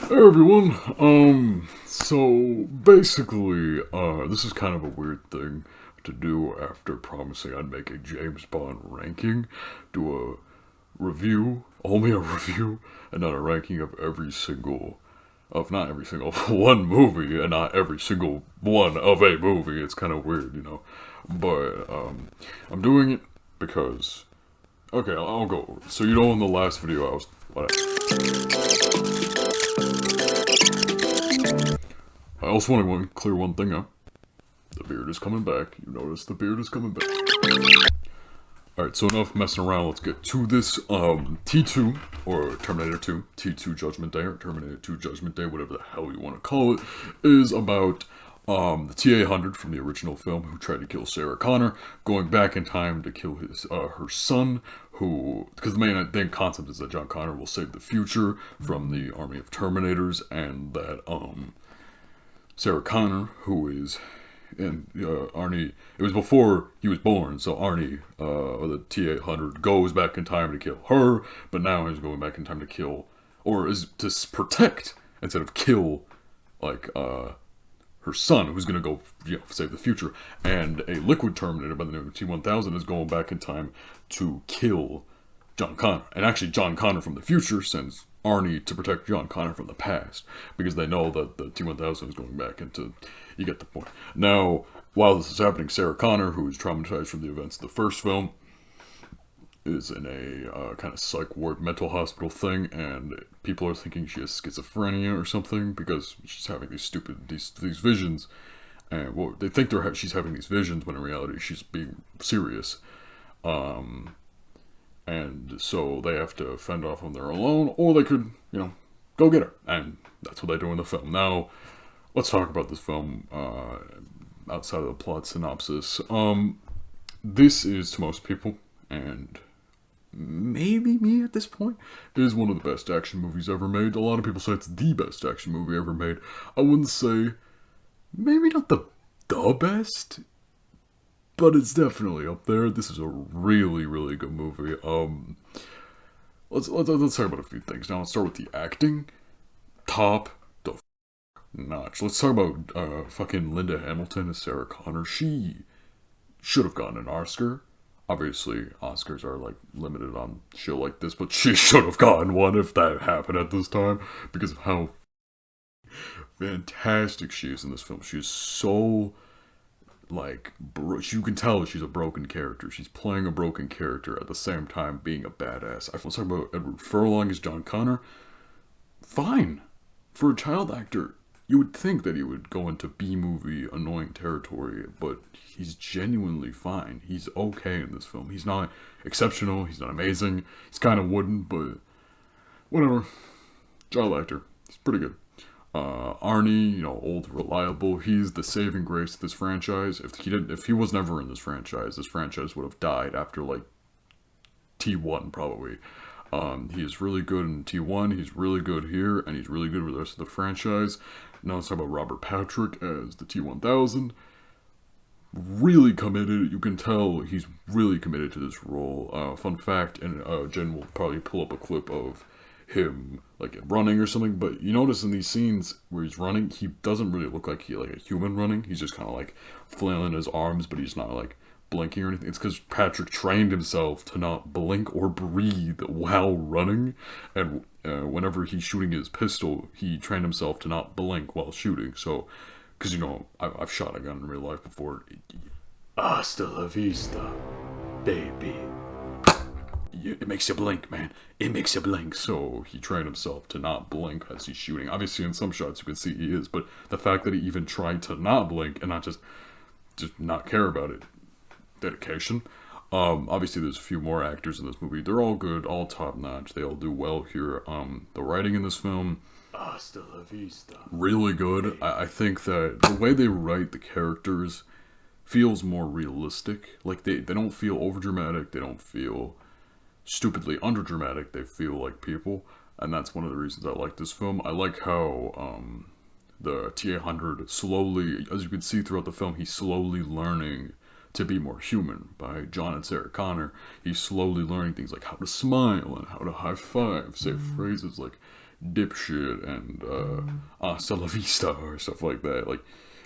Hey everyone, so basically, this is kind of a weird thing to do after promising I'd make a James Bond ranking, do a review, only a review, and not a ranking of not every single one movie, and not every single one of a movie. It's kind of weird, but, I'm doing it because, okay, I'll go over it. So, in the last video I also want to clear one thing up. The beard is coming back. You notice the beard is coming back. Alright, so enough messing around. Let's get to this. T2, or Terminator 2, T2 Judgment Day, or Terminator 2 Judgment Day, whatever the hell you want to call it, is about the T-800 from the original film who tried to kill Sarah Connor, going back in time to kill her son, because the main concept is that John Connor will save the future from the army of Terminators, and that, Sarah Connor, who is, and Arnie, it was before he was born, so Arnie, the T-800, goes back in time to kill her, but now he's going back in time to kill, or is to protect, instead of kill, her son, who's going to go, save the future, and a liquid Terminator by the name of T-1000 is going back in time to kill John Connor. And actually, John Connor from the future sends Arnie to protect John Connor from the past, because they know that the T-1000 is going back into... You get the point. Now, while this is happening, Sarah Connor, who is traumatized from the events of the first film, is in a kind of psych ward mental hospital thing, and people are thinking she has schizophrenia or something, because she's having these visions, and they think she's having these visions, when in reality she's being serious. And so they have to fend off on their own, or they could, go get her. And that's what they do in the film. Now, let's talk about this film outside of the plot synopsis. This is, to most people, and maybe me at this point, is one of the best action movies ever made. A lot of people say it's the best action movie ever made. I wouldn't say, maybe not the best, but it's definitely up there. This is a really, really good movie. Let's talk about a few things. Now, let's start with the acting. Top the notch. Let's talk about fucking Linda Hamilton as Sarah Connor. She should have gotten an Oscar. Obviously, Oscars are limited on shit like this, but she should have gotten one if that happened at this time, because of how fantastic she is in this film. She is so... you can tell she's a broken character. She's playing a broken character at the same time being a badass. Let's talk about Edward Furlong as John Connor. Fine. For a child actor, you would think that he would go into B-movie annoying territory, but he's genuinely fine. He's okay in this film. He's not exceptional. He's not amazing. He's kind of wooden, but whatever. Child actor. He's pretty good. Arnie, old, reliable. He's the saving grace of this franchise. If he was never in this franchise would have died after T1 probably. He is really good in T1. He's really good here, and he's really good with the rest of the franchise. Now let's talk about Robert Patrick as the T-1000. Really committed. You can tell he's really committed to this role. Fun fact, and Jen will probably pull up a clip of him running or something, but you notice in these scenes where he's running, he doesn't really look like a human running. He's just kind of flailing his arms, but he's not blinking or anything. It's because Patrick trained himself to not blink or breathe while running, and whenever he's shooting his pistol, he trained himself to not blink while shooting. So, because I've shot a gun in real life before. Hasta la vista, baby. It makes you blink, man. It makes you blink. So he trained himself to not blink as he's shooting. Obviously, in some shots you can see he is, but the fact that he even tried to not blink and not just not care about it, dedication. Obviously, there's a few more actors in this movie. They're all good, all top notch. They all do well here. The writing in this film, hasta la vista, really good. I think that the way they write the characters feels more realistic. They don't feel overdramatic. They don't feel stupidly underdramatic. They feel like people, and that's one of the reasons I like this film. I like how the T-800 slowly, as you can see throughout the film, he's slowly learning to be more human. By John and Sarah Connor, he's slowly learning things like how to smile and how to high five, say phrases like, dipshit and hasta la vista or stuff like that. Like,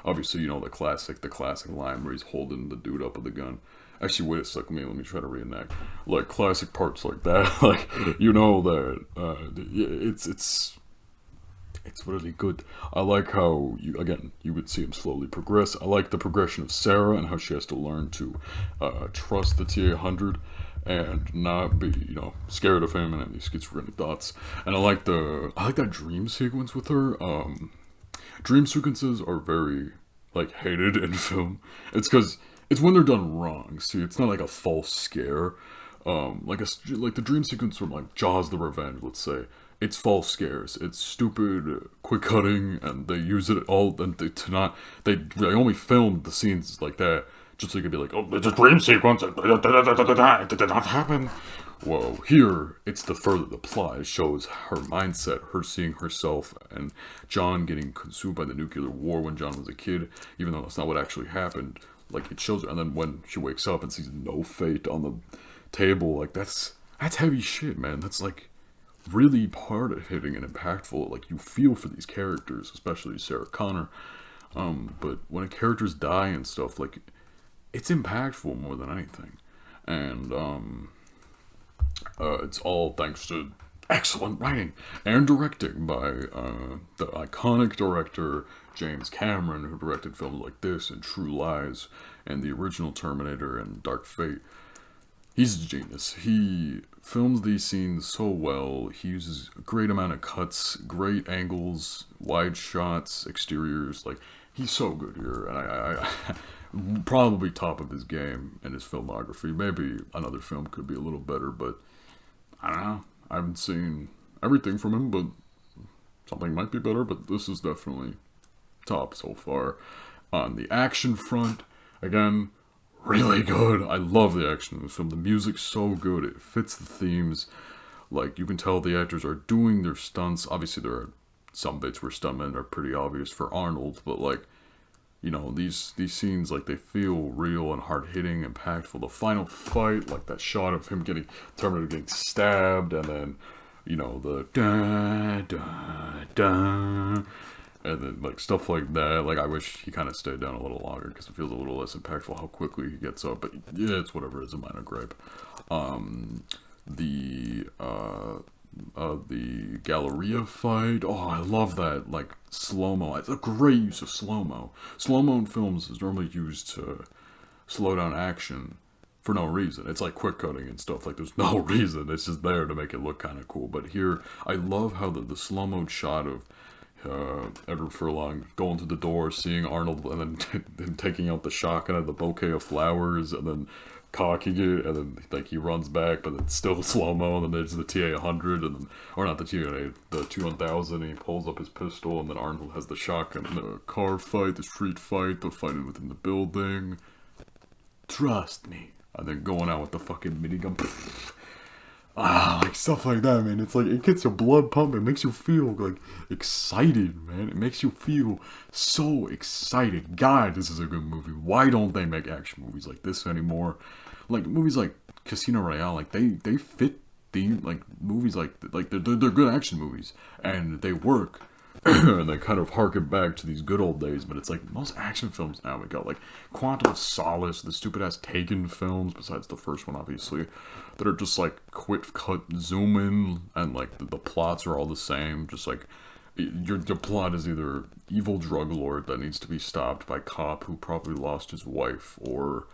obviously, you know, the classic line where he's holding the dude up with the gun. Actually, wait a sec, let me try to reenact. Like, classic parts like that, like, you know that, it's really good. I like how, you would see him slowly progress. I like the progression of Sarah and how she has to learn to trust the TA-100 and not be, you know, scared of him and any schizophrenic thoughts. And I like that dream sequence with her. Dream sequences are very, like, hated in film. It's because it's when they're done wrong. See, it's not like a false scare. Like the dream sequence from like Jaws: The Revenge, let's say. It's false scares. It's stupid, quick cutting, and they use it all. And they only filmed the scenes like that just so you could be like, oh, it's a dream sequence. It did not happen. Whoa, here it's the plot. It shows her mindset, her seeing herself, and John getting consumed by the nuclear war when John was a kid, even though that's not what actually happened. Like, it shows her, and then when she wakes up and sees no fate on the table, like, that's heavy shit, man. That's like really hard hitting and impactful. Like, you feel for these characters, especially Sarah Connor. But when a characters die and stuff, like, it's impactful more than anything. And it's all thanks to excellent writing and directing by the iconic director James Cameron, who directed films like this and True Lies and the original Terminator and Dark Fate. He's a genius. He films these scenes so well. He uses a great amount of cuts, great angles, wide shots, exteriors. Like, he's so good here. And I probably top of his game in his filmography. Maybe another film could be a little better, but I don't know. I haven't seen everything from him, but something might be better. But this is definitely top so far. On the action front, again, really good. I love the action in this film. The music's so good. It fits the themes. Like, you can tell the actors are doing their stunts. Obviously, there are some bits where stuntmen are pretty obvious for Arnold, but, like, you know, these scenes, like, they feel real and hard-hitting, impactful. The final fight, like that shot of him Terminator getting stabbed, and then, you know, the da-da-da, and then, like, stuff like that. Like, I wish he kind of stayed down a little longer, because it feels a little less impactful how quickly he gets up, but yeah, it's whatever, it's a minor gripe. The Galleria fight, oh, I love that, like, slow-mo. It's a great use of slow-mo. Slow-mo in films is normally used to slow down action for no reason. It's like quick cutting and stuff, like, there's no reason, it's just there to make it look kind of cool. But here, I love how the slow-mo shot of Edward Furlong going to the door, seeing Arnold, and then taking out the shotgun of the bouquet of flowers, and then cocking it, and then, like, he runs back, but it's still slow-mo, and then there's the TA-100, and then, or not the TA, the T-1000, and he pulls up his pistol, and then Arnold has the shotgun, and the car fight, the street fight, the fighting within the building. Trust me. And then going out with the fucking minigun. Like, stuff like that, man. It's like, it gets your blood pumping. It makes you feel, like, excited, man. It makes you feel so excited. God, this is a good movie. Why don't they make action movies like this anymore? Like, movies like Casino Royale, like, they fit theme, like, movies like they're good action movies. And they work. And they kind of harken back to these good old days, but it's like most action films now, we got like Quantum of Solace, the stupid ass Taken films, besides the first one obviously, that are just like quick cut zoom in, and like the plots are all the same, just like your plot is either evil drug lord that needs to be stopped by cop who probably lost his wife, or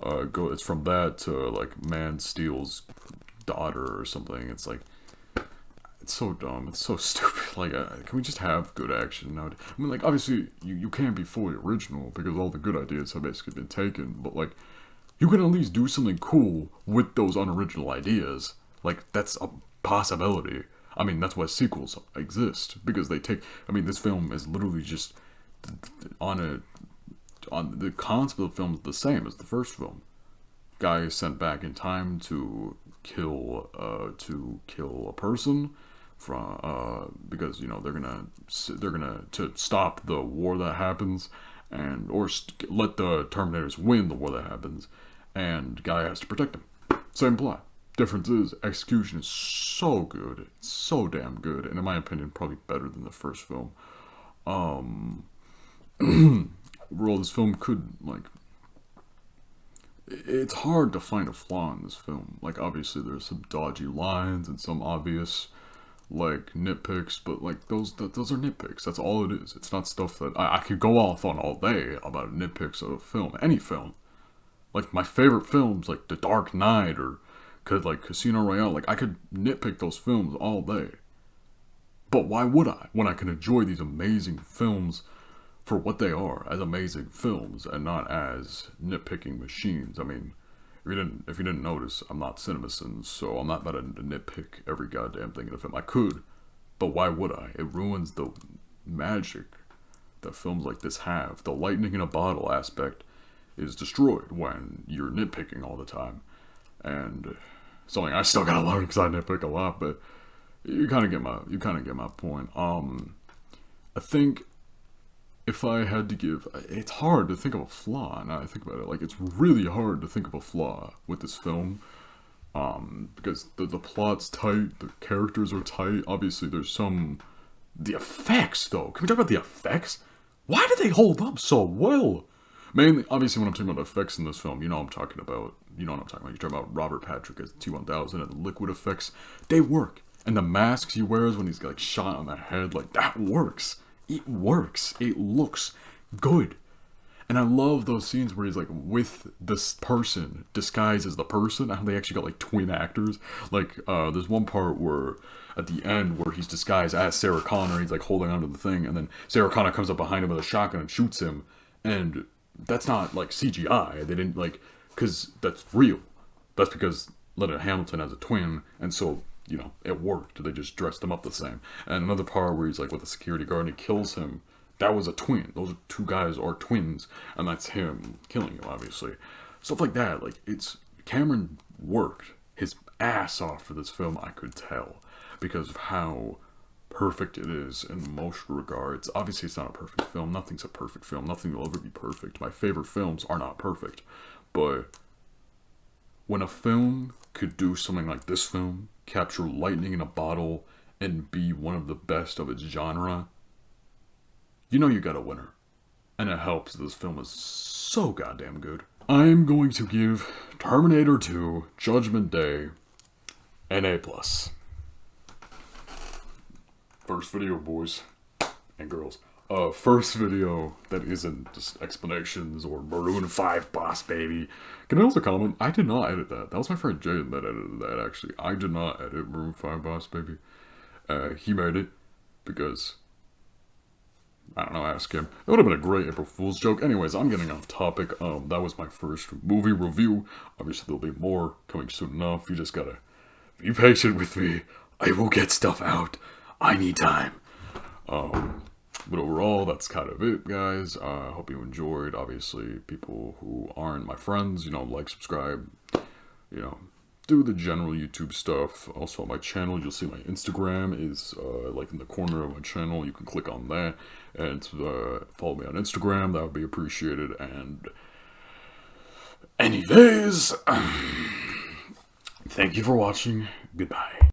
it's from that to like man steals daughter or something. It's like, it's so dumb. It's so stupid. Like, can we just have good action now? I mean, like, obviously, you can't be fully original because all the good ideas have basically been taken. But, like, you can at least do something cool with those unoriginal ideas. Like, that's a possibility. I mean, that's why sequels exist. Because they take... I mean, this film is literally just... on the concept of the film is the same as the first film. Guy is sent back in time to kill a person from because, you know, they're gonna to stop the war that happens, and or let the Terminators win the war that happens, and guy has to protect him. Same plot. Difference is, execution is so good. It's so damn good. And in my opinion, probably better than the first film. Um, Overall, this film could, like, it's hard to find a flaw in this film. Like, obviously, there's some dodgy lines and some obvious, like, nitpicks, but, like, those are nitpicks. That's all it is. It's not stuff that I could go off on all day about nitpicks of a film, any film. Like, my favorite films, like The Dark Knight or like Casino Royale, like, I could nitpick those films all day. But why would I, when I can enjoy these amazing films for what they are, as amazing films, and not as nitpicking machines? I mean, if you didn't notice, I'm not CinemaSins, so I'm not about to nitpick every goddamn thing in a film. I could, but why would I? It ruins the magic that films like this have. The lightning in a bottle aspect is destroyed when you're nitpicking all the time. And something I still gotta learn because I nitpick a lot, but you kind of get my point. I think if I had to give, it's hard to think of a flaw. Now I think about it, like, it's really hard to think of a flaw with this film, because the plot's tight, the characters are tight. Obviously, there's the effects though. Can we talk about the effects? Why do they hold up so well? Mainly, obviously, when I'm talking about effects in this film, you know what I'm talking about. You know what I'm talking about. You're talking about Robert Patrick as T-1000 and the liquid effects. They work. And the masks he wears when he's, like, shot on the head, like, that works. It works. It looks good. And I love those scenes where he's, like, with this person disguised as the person. How they actually got, like, twin actors. Like, there's one part where, at the end, where he's disguised as Sarah Connor. He's, like, holding onto the thing. And then Sarah Connor comes up behind him with a shotgun and shoots him. And that's not, like, CGI. They didn't, like, because that's real. That's because Linda Hamilton has a twin, and so, you know, it worked. They just dressed them up the same. And another part where he's, like, with a security guard and he kills him, that was a twin. Those two guys are twins, and that's him killing him, obviously. Stuff like that. Like, Cameron worked his ass off for this film, I could tell, because of how perfect it is in most regards. Obviously, it's not a perfect film. Nothing's a perfect film. Nothing will ever be perfect. My favorite films are not perfect. But when a film could do something like this film, capture lightning in a bottle, and be one of the best of its genre, you know you got a winner. And it helps that this film is so goddamn good. I'm going to give Terminator 2 Judgment Day an A+. First video, boys and girls. First video that isn't just explanations or Maroon 5 Boss Baby. Can I also comment? I did not edit that. That was my friend Jaden that edited that, actually. I did not edit Maroon 5 Boss Baby. He made it because, I don't know, ask him. It would have been a great April Fool's joke. Anyways, I'm getting off topic. That was my first movie review. Obviously, there'll be more coming soon enough. You just gotta be patient with me. I will get stuff out. I need time. But overall, that's kind of it, guys. I hope you enjoyed. Obviously, people who aren't my friends, you know, like, subscribe, you know, do the general YouTube stuff. Also, on my channel, you'll see my Instagram is, like, in the corner of my channel. You can click on that and follow me on Instagram. That would be appreciated. And anyways, thank you for watching. Goodbye.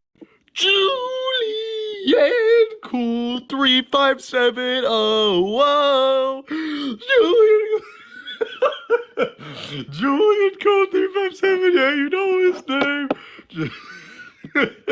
Cool 357. Oh, whoa. Julian Cool 357. Yeah, you know his name.